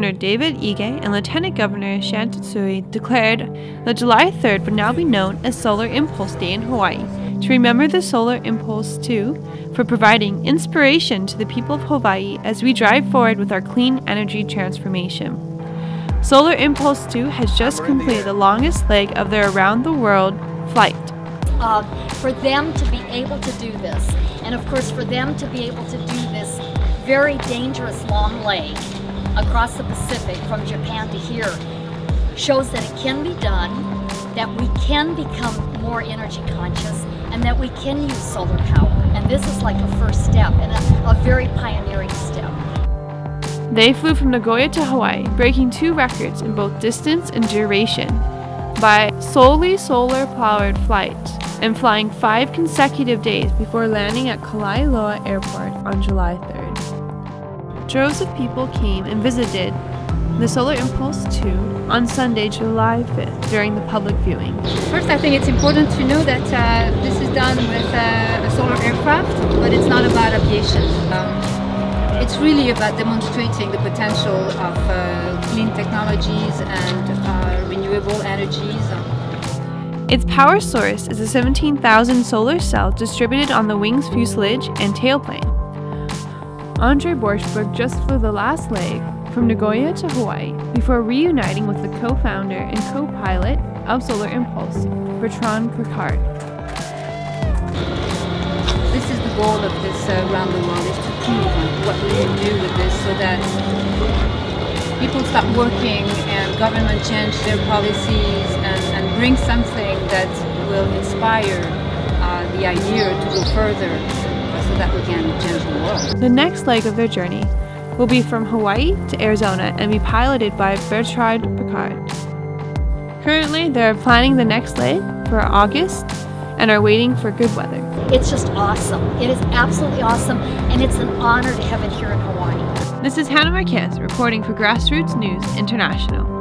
Governor David Ige and Lieutenant Governor Shantatsui declared that July 3rd would now be known as Solar Impulse Day in Hawaii, to remember the Solar Impulse 2 for providing inspiration to the people of Hawaii as we drive forward with our clean energy transformation. Solar Impulse 2 has just completed the longest leg of their around-the-world flight. For them to be able to do this, and of course for them to be able to do this very dangerous long leg across the Pacific from Japan to here, shows that it can be done, that we can become more energy conscious, and that we can use solar power. And this is like a first step, and a very pioneering step. They flew from Nagoya to Hawaii, breaking 2 records in both distance and duration by solely solar-powered flight, and flying 5 consecutive days before landing at Kalaeloa Airport on July 3rd. Droves of people came and visited the Solar Impulse 2 on Sunday, July 5th during the public viewing. First, I think it's important to know that this is done with a solar aircraft, but it's not about aviation. It's really about demonstrating the potential of clean technologies and renewable energies. Its power source is a 17,000 solar cell distributed on the wing's fuselage and tailplane. Andre Borschberg just flew the last leg from Nagoya to Hawaii before reuniting with the co-founder and co-pilot of Solar Impulse, Bertrand Piccard. This is the goal of this around the world, is to prove what we can do with this so that people start working and government change their policies and bring something that will inspire the idea to go further so that we can change the world. The next leg of their journey will be from Hawaii to Arizona and be piloted by Bertrand Piccard. Currently, they are planning the next leg for August and are waiting for good weather. It's just awesome. It is absolutely awesome, and it's an honor to have it here in Hawaii. This is Hannah Marquez reporting for Grassroots News International.